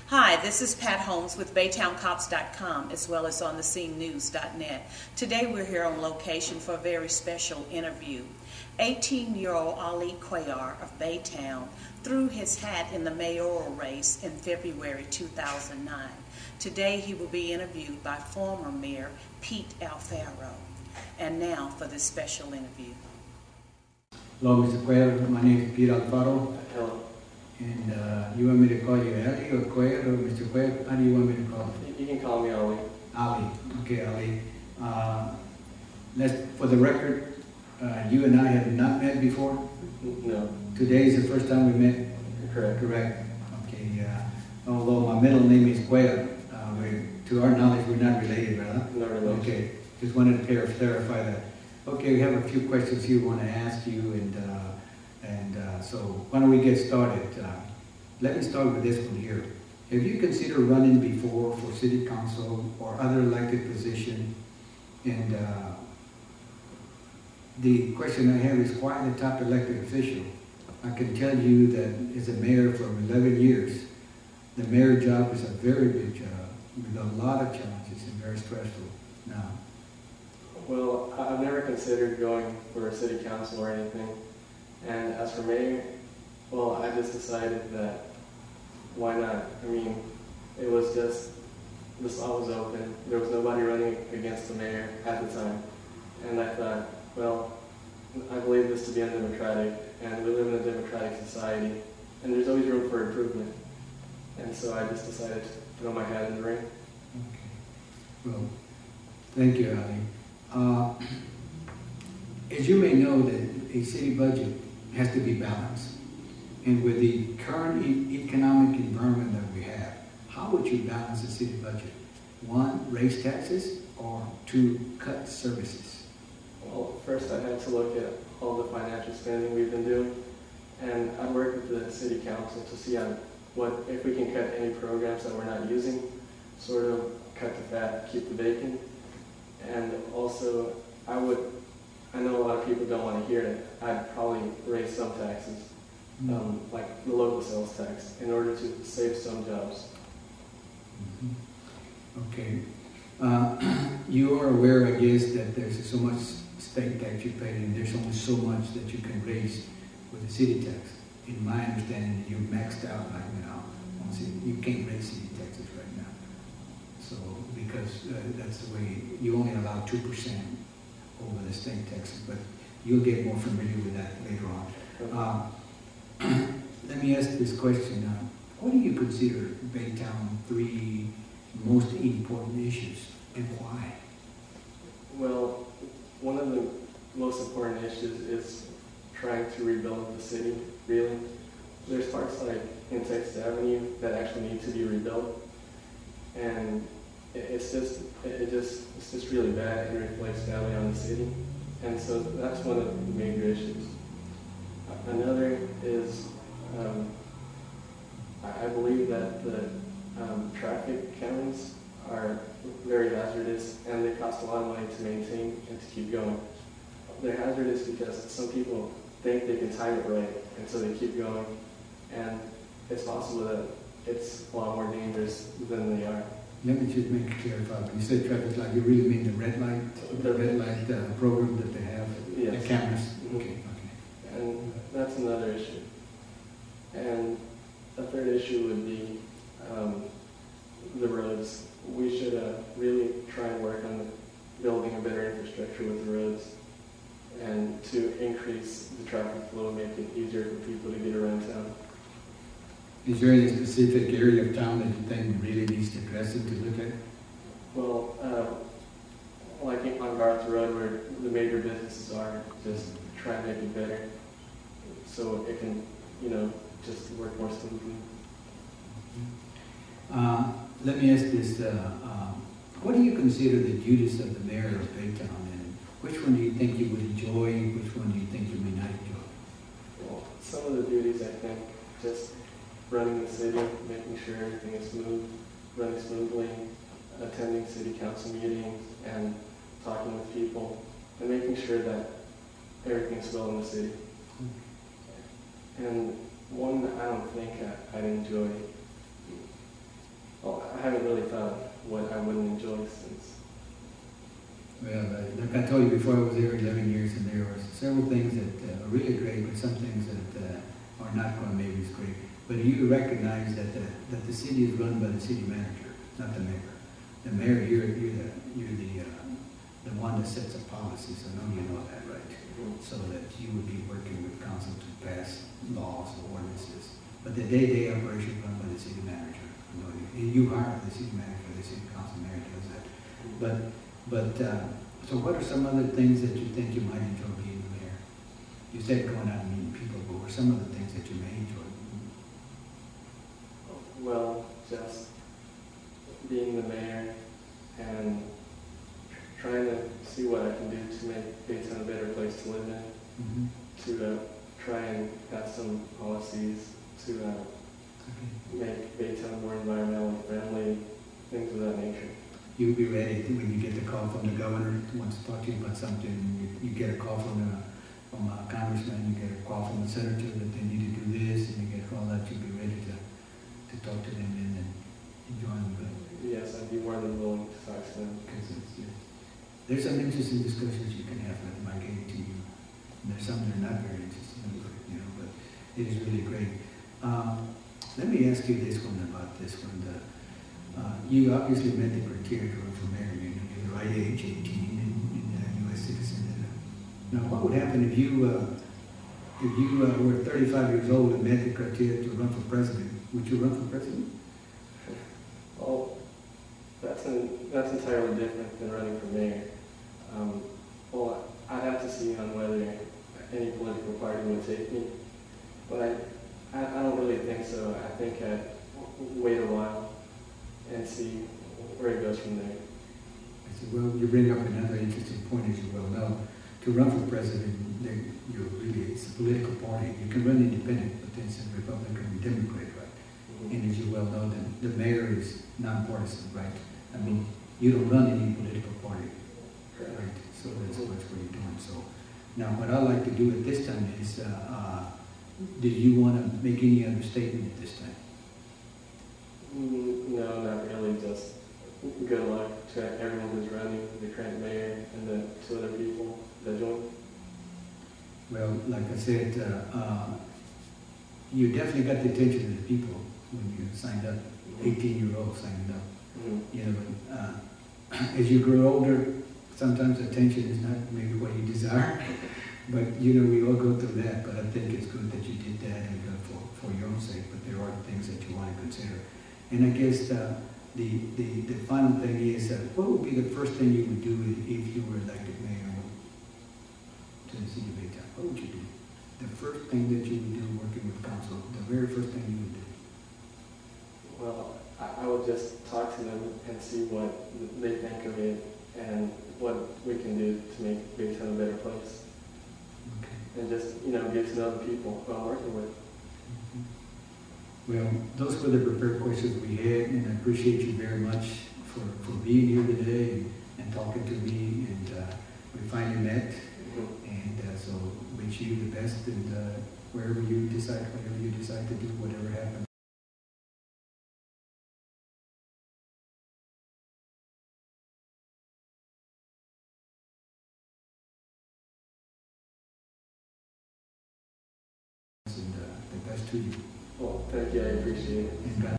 Hi, this is Pat Holmes with BaytownCops.com as well as on thescenenews.net. Today we're here on location for a very special interview. 18-year-old Ali Cuellar of Baytown threw his hat in the mayoral race in February 2009. Today he will be interviewed by former Mayor Pete Alfaro. And now for this special interview. Hello, Mr. Cuellar. My name is Pete Alfaro. Hello. And you want me to call you Ali or Cuellar or Mr. Cuellar? How do you want me to call you? You can call me Ali. Ali. Okay, Ali. For the record, you and I have not met before? No. Today is the first time we met? Correct. Correct. Okay. Although my middle name is Cuellar, to our knowledge, we're not related, brother? Not related. Okay. Just wanted to clarify that. Okay, we have a few questions here we want to ask you, so why don't we get started? Let me start with this one here. Have you considered running before for city council or other elected position? And the question I have is, why the top elected official? I can tell you that as a mayor for 11 years, the mayor job is a very big job with a lot of challenges and very stressful now. Well, I've never considered going for a city council or anything. And as for mayor, well, I just decided that why not? I mean, it was just, the slot was open. There was nobody running against the mayor at the time. And I thought, well, I believe this to be undemocratic, and we live in a democratic society, and there's always room for improvement. And so I just decided to throw my hat in the ring. Okay. Well, thank you, Ali. As you may know, that a city budget has to be balanced. And with the current economic environment that we have, how would you balance the city budget? One, raise taxes, or two, cut services? Well, first I had to look at all the financial spending we've been doing, and I worked with the city council to see if we can cut any programs that we're not using, sort of cut the fat, keep the bacon. And also, I know a lot of people don't want to hear it, I'd probably raise some taxes, like the local sales tax, in order to save some jobs. Okay. You are aware, I guess, that there's so much state tax you pay, and there's only so much that you can raise with the city tax. In my understanding, you're maxed out right now. You can't raise city taxes right now. So, because that's the way, you only allow 2% over the state taxes, but you'll get more familiar with that later on. Let me ask this question. What do you consider Baytown 3 most important issues, and why? Well, one of the most important issues is trying to rebuild the city, really. There's parts like in Texas Avenue that actually need to be rebuilt, and it's just really bad and reflects badly on the city. And so that's one of the major issues. Another is, I believe that the traffic cameras are very hazardous, and they cost a lot of money to maintain and to keep going. They're hazardous because some people think they can time it right, and so they keep going. And it's possible that it's a lot more dangerous than they are. Let me just make it clarify. When you say traffic light, you really mean the red light program that they have? Yes. The cameras? Mm-hmm. Okay. And that's another issue. And a third issue would be the roads. We should really try and work on building a better infrastructure with the roads, and to increase the traffic flow and make it easier for people to get around town. Is there any specific area of town that you think really needs to address it to look at? Well, like on Garth Road, where the major businesses are, just try and make it better so it can, just work more smoothly. Let me ask this, what do you consider the duties of the mayor of Baytown, and which one do you think you would enjoy, which one do you think you may not enjoy? Well, some of the duties, I think, just running the city, making sure everything is running smoothly, attending city council meetings, and talking with people, and making sure that everything's well in the city. And one that I don't think I'd enjoy really found what I wouldn't enjoy since. Well, like I told you before, I was there 11 years, and there were several things that are really great, but some things that are not going maybe as great. But you recognize that the city is run by the city manager, not the mayor. The mayor, you're the one that sets a policy, so I know you know that, right? So that you would be working with council to pass laws or ordinances. But the day-to-day operation is run by the city manager. You hire the city manager, the city council mayor does that. So what are some other things that you think you might enjoy being the mayor? You said going out and meeting people, but what are some of the things that you may enjoy? Well, just being the mayor and trying to see what I can do to make Baytown a better place to live in, Mm-hmm. to try and pass some policies to make Baytown more environmentally friendly, things of that nature. You would be ready when you get the call from the governor who wants to talk to you about something. You get a call from a congressman, you get a call from a senator that they need to do this, and you get a call that you'd be ready to talk to them and join them. But yes, I'd be more than willing to talk to them. because there's some interesting discussions you can have that might get to you. And there's some that are not very interesting, but it is really great. Let me ask you this one about this one. You obviously met the criteria to run for mayor. You're the right age, 18, and a U.S. citizen. Now, what would happen if you were 35 years old and met the criteria to run for president? Would you run for president? Well, that's entirely different than running for mayor. Well, I'd have to see on whether any political party would take me, but I don't really think so. I think I'd wait a while and see where it goes from there. I said, well, you bring up another interesting point, as you well know. To run for president, it's a political party. You can run independent, but then it's a Republican and Democrat, right? Mm-hmm. And as you well know, the mayor is nonpartisan, right? I mean, you don't run any political party, right? So that's what you're doing. So now, what I'd like to do at this time is, do you want to make any other statement at this time? No, not really. Just good luck to everyone who's running, the current mayor and the two other people that joined. Well, like I said, you definitely got the attention of the people when you signed up. 18-year-olds signed up. Mm-hmm. But as you grow older, sometimes attention is not maybe what you desire. But we all go through that. But I think it's good that you did that, and for your own sake. But there are things that you want to consider. And I guess the final thing is, what would be the first thing you would do if you were elected mayor to the city of Baytown? What would you do? The first thing that you would do working with council, the very first thing you would do? Well, I would just talk to them and see what they think of it and what we can do to make Baytown a better place. Okay. And just, get to know the people who I'm working with. Well, those were the prepared questions we had, and I appreciate you very much for being here today and talking to me, and we finally met, and so wish you the best, and wherever you decide to do, whatever happens. And the best to you. Well, thank you, I appreciate it. And God